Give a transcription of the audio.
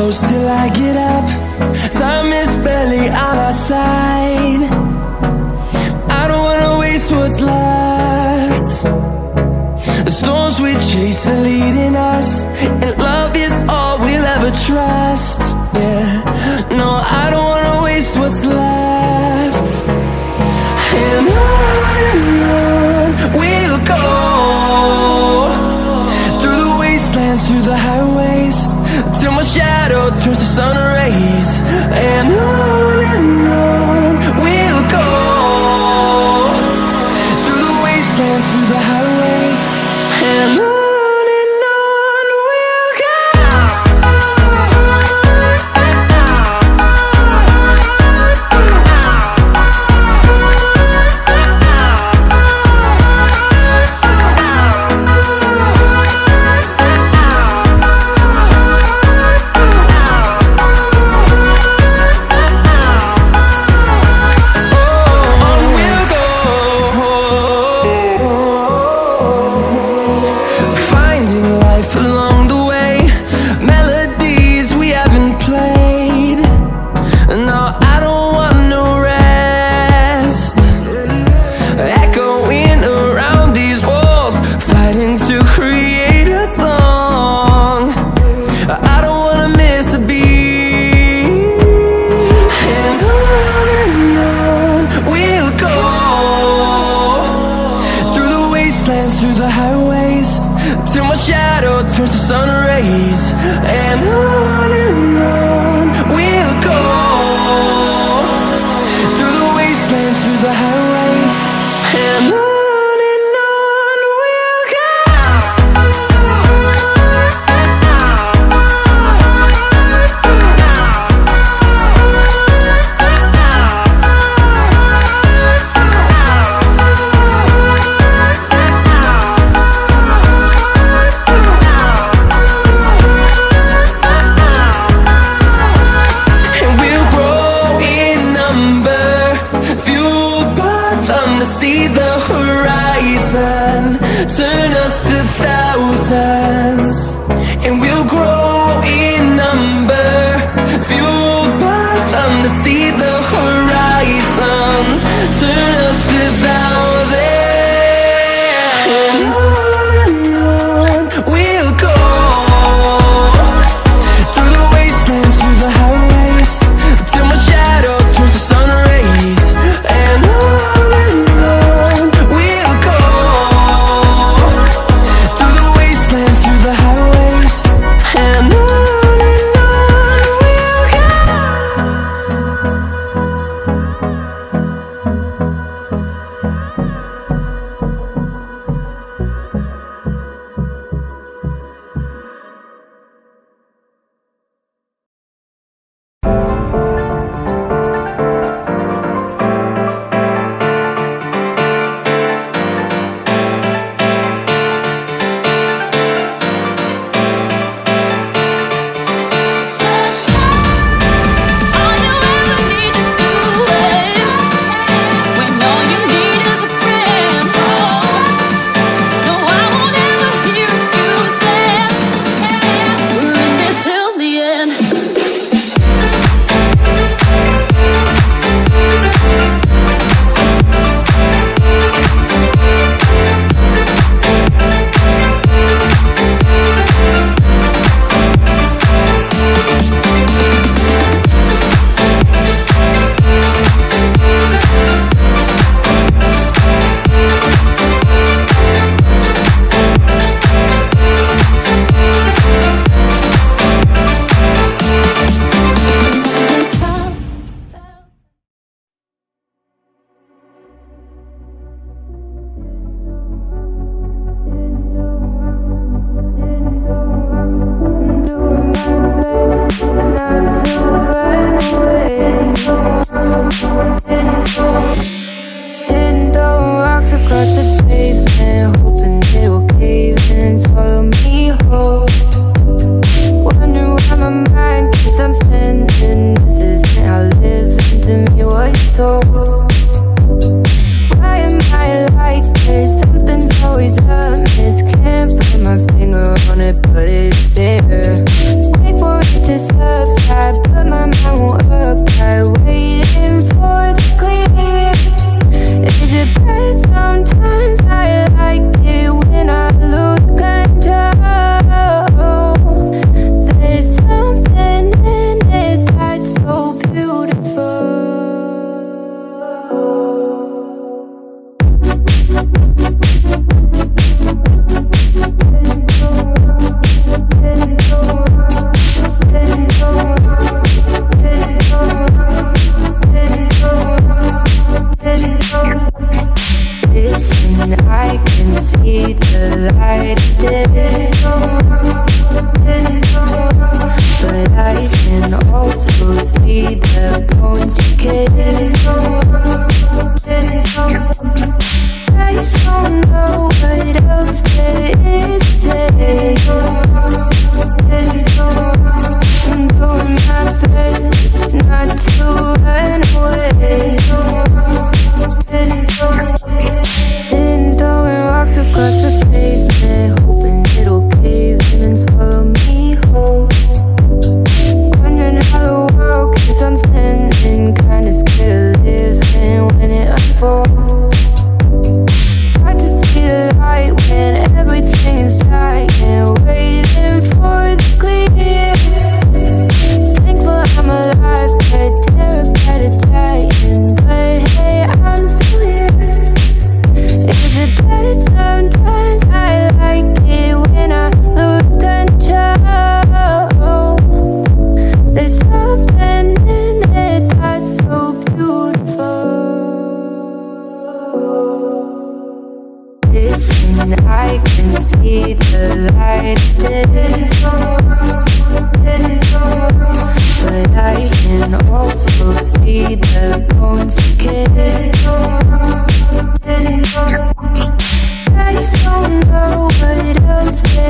close till I get up. Time is barely on our side. I don't wanna waste what's left. The storms we chase are leading us, and love is all we'll ever trust. Yeah, no, I don't wanna waste what's left. And on we'll go, through the wastelands, through the highways, till my shadow turns to sun rays. And on we'll go, through the wastelands, through the highways, and on we'll go. Through the highways, till my shadow turns to sun rays. And on we'll go, through the wastelands, through the highways, and on we'll go. See the horizon turn us to thousands, and we'll grow in number, fueled by them. To see the horizon turn us to thousands, and on we'll go, through the wastelands, through the highways, till my shadow turns to sun rays. And across the pavement, hoping it will cave in and swallow me whole. Wonder why my mind keeps on spinning. This isn't how living to me was told. Why am I like this? Something's always amiss. Can't put my finger on it, but it's there. Wait for it to stop. did. But I can also see the bones decay. I don't know what else there is to say. I'm doing my best not to run away. Sitting throwing rocks across the pavement, hoping it'll cave in and swallow me whole. Wondering how the world keeps on spinning, kinda scared of living when it unfolds. Hard to see the light when everything is dying, waiting for the clear. Thankful I'm alive, but terrified of dying. But hey, I'm still here. Is it bad sometimes? I like it when I lose control. There's something in it that's so beautiful. Listen, I can see the light but I can also see the bones decay. I don't know what else there